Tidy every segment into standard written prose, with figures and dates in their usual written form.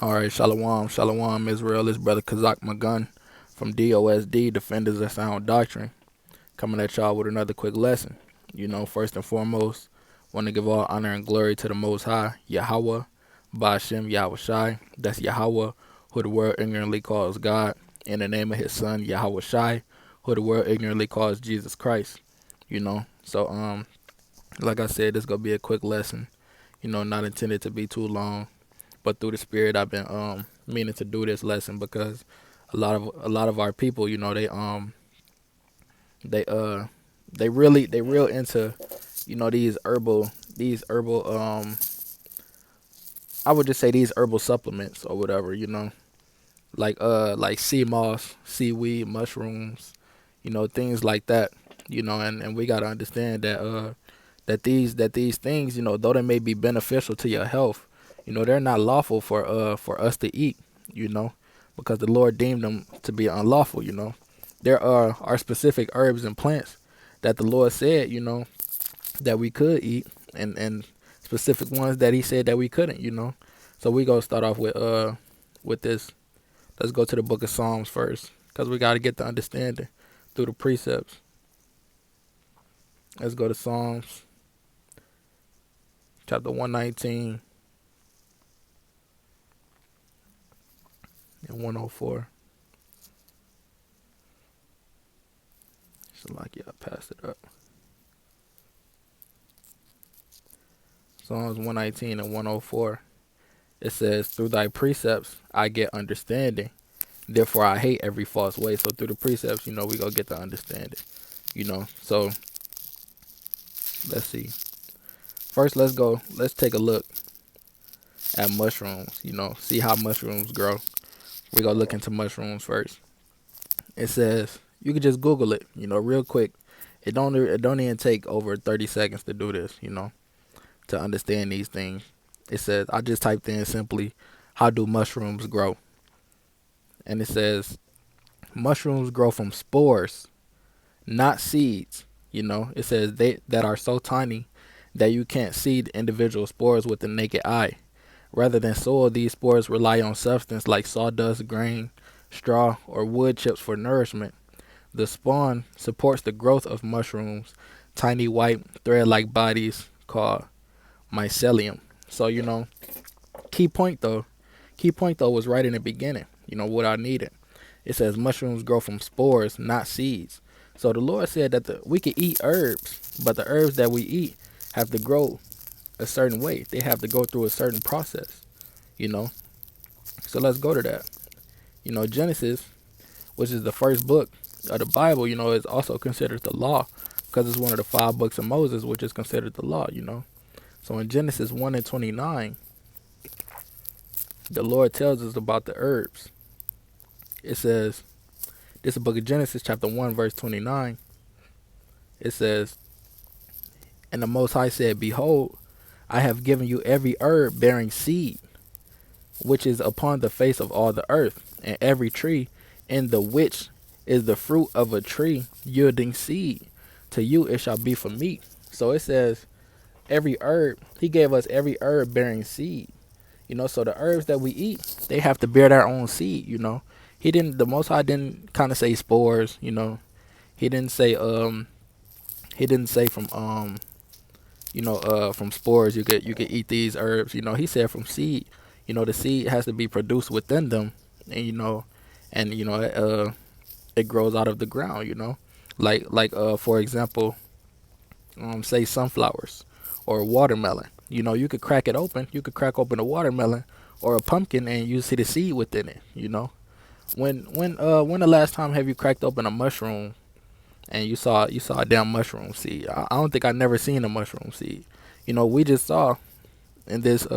All right, shalom, shalom, Israel. It's brother Kazak Magun from DOSD, Defenders of Sound Doctrine, coming at y'all with another quick lesson. First and foremost, want to give all honor and glory to the Most High, Yahweh, Ba'ashem Yahweh Shai. That's Yahweh, who the world ignorantly calls God, in the name of His Son, Yahweh Shai, who the world ignorantly calls Jesus Christ. Like I said, this gonna be a quick lesson. Not intended to be too long. But through the spirit, I've been meaning to do this lesson because a lot of our people, they they real into these herbal I would just say these herbal supplements or whatever, like Seamoss, seaweed, mushrooms, things like that. And we gotta understand that these things, though they may be beneficial to your health, they're not lawful for us to eat, you know, because the Lord deemed them to be unlawful, There are specific herbs and plants that the Lord said, that we could eat, and specific ones that He said that we couldn't. So we gonna start off with this. Let's go to the book of Psalms first, because we gotta get the understanding through the precepts. Let's go to Psalms chapter 119 and 104. So like, yeah, I passed it up. Psalms 119 and 104. It says, "Through thy precepts I get understanding. Therefore I hate every false way." So through the precepts, we gonna get the understanding. So let's see. First, let's take a look at mushrooms. See how mushrooms grow. We gonna look into mushrooms first. It says you can just Google it, real quick. It don't even take over 30 seconds to do this, to understand these things. It says I just typed in simply, "How do mushrooms grow?" And it says mushrooms grow from spores, not seeds. It says they that are so tiny that you can't see the individual spores with the naked eye. Rather than soil, these spores rely on substance like sawdust, grain, straw, or wood chips for nourishment. The spawn supports the growth of mushrooms, tiny white thread-like bodies called mycelium. So, key point though, was right in the beginning. What I needed. It says mushrooms grow from spores, not seeds. So the Lord said that we could eat herbs, but the herbs that we eat have to grow a certain way. They have to go through a certain process. You know. So let's go to that. Genesis, which is the first book of the Bible, is also considered the law because it's one of the five books of Moses, which is considered the law. So in Genesis 1 and 29, the Lord tells us about the herbs. It says, this is the book of Genesis, chapter 1, verse 29. It says, "And the Most High said, Behold, I have given you every herb bearing seed, which is upon the face of all the earth, and every tree in the which is the fruit of a tree yielding seed. To you it shall be for meat." So it says, every herb, He gave us every herb bearing seed. So the herbs that we eat, they have to bear their own seed. The Most High didn't kind of say spores. He didn't say from from spores you could eat these herbs. He said from seed. The seed has to be produced within them, and it grows out of the ground. Like for example, say sunflowers or watermelon. You could crack it open. You could crack open a watermelon or a pumpkin, and you see the seed within it. When the last time have you cracked open a mushroom and you saw a damn mushroom seed? I don't think I never seen a mushroom seed. We just saw in this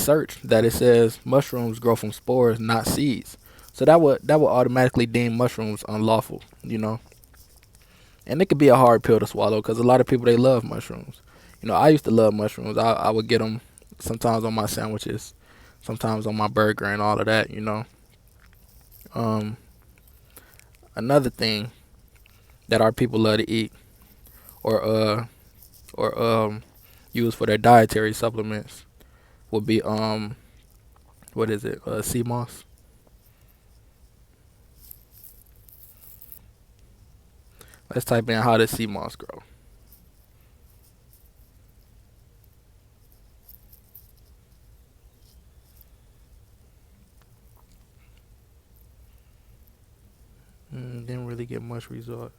search that it says mushrooms grow from spores, not seeds. So that would automatically deem mushrooms unlawful. And it could be a hard pill to swallow because a lot of people, they love mushrooms. I used to love mushrooms. I would get them sometimes on my sandwiches, sometimes on my burger and all of that. Um, Another thing that our people love to eat or or use for their dietary supplements would be What is it? Seamoss. Let's type in how does Seamoss grow. Didn't really get much results.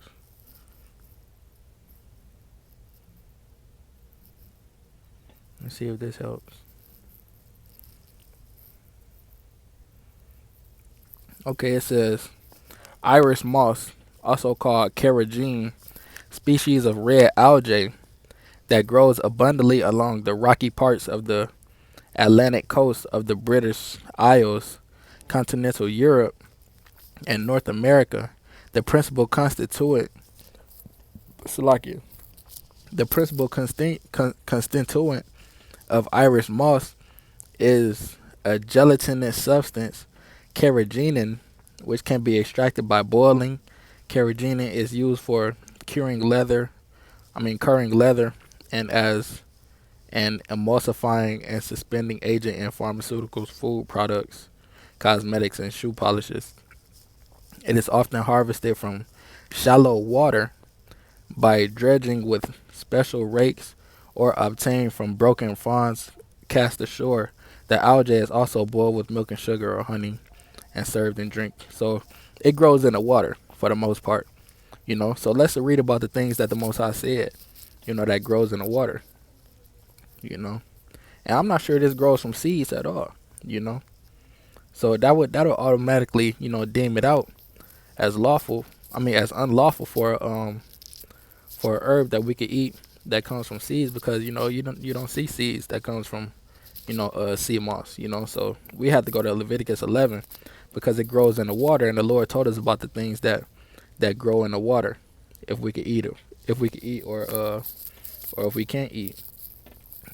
Let's see if this helps. Okay, it says iris moss, also called carrageen, species of red algae that grows abundantly along the rocky parts of the Atlantic coast of the British Isles, continental Europe, and North America. The principal constituent, Salakia, the principal constituent of iris moss is a gelatinous substance, carrageenan, which can be extracted by boiling. Carrageenan is used for curing leather, and as an emulsifying and suspending agent in pharmaceuticals, food products, cosmetics, and shoe polishes. It is often harvested from shallow water by dredging with special rakes or obtained from broken fronds cast ashore. The algae is also boiled with milk and sugar or honey and served in drink. So it grows in the water for the most part, you know. So let's read about the things that the Most High said, you know, that grows in the water, you know. And I'm not sure this grows from seeds at all, you know. So that'll automatically, you know, deem it out as lawful. As unlawful for a herb that we could eat that comes from seeds, because you know you don't see seeds that comes from sea moss, you know. So we have to go to Leviticus 11 because it grows in the water, and the Lord told us about the things that grow in the water, if we could eat it, or if we can't eat.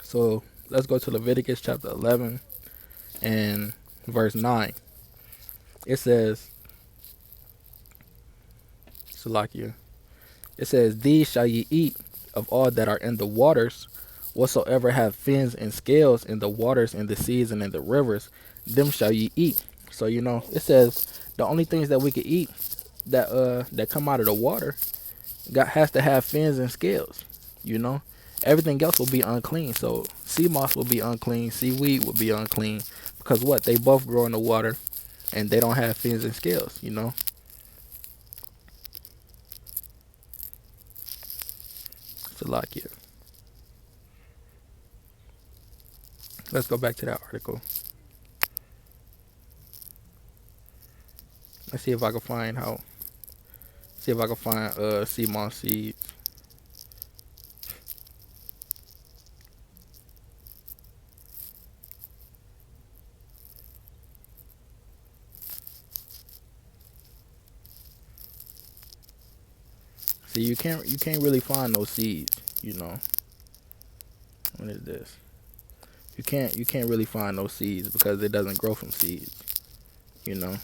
So let's go to Leviticus chapter 11 and verse 9. It says, Salakia, it says, "These shall ye eat of all that are in the waters, whatsoever have fins and scales in the waters and the seas and in the rivers, them shall ye eat." So you know, it says the only things that we can eat that come out of the water has to have fins and scales. You know, everything else will be unclean. So sea moss will be unclean, seaweed will be unclean, because what, they both grow in the water and they don't have fins and scales. You know, Salakia. Let's go back to that article. Let's see if I can find sea moss seeds. See, you can't really find no seeds, you know. What is this? You can't really find no seeds because it doesn't grow from seeds, you know.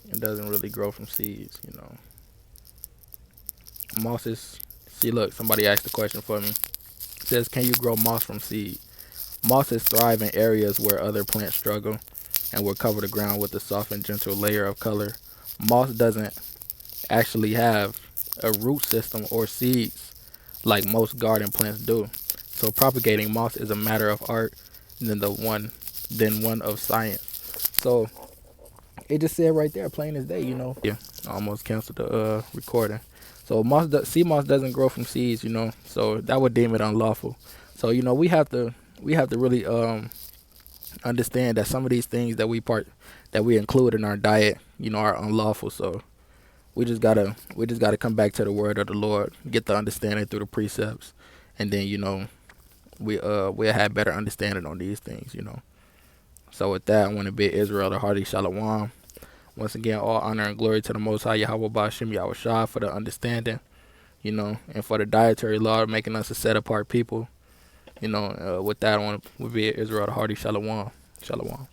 It doesn't really grow from seeds, you know. Mosses. See, look, somebody asked a question for me. It says, can you grow moss from seed? Mosses thrive in areas where other plants struggle and will cover the ground with a soft and gentle layer of color. Moss doesn't actually have a root system or seeds like most garden plants do. So propagating moss is a matter of art than one of science. So it just said right there, plain as day, you know. Yeah, I almost canceled the recording. So sea moss doesn't grow from seeds, you know. So that would deem it unlawful. So you know, we have to really understand that some of these things that we include in our diet, you know, are unlawful. So we just gotta come back to the word of the Lord, get the understanding through the precepts, and then you know we'll have better understanding on these things, you know. So with that, I want to bid Israel the hearty shalom. Once again, all honor and glory to the Most High Yahweh Ba'Shem Yahushua for the understanding, you know, and for the dietary law, making us a set apart people. You know, with that, I want to bid Israel the hearty shalom. Shalom.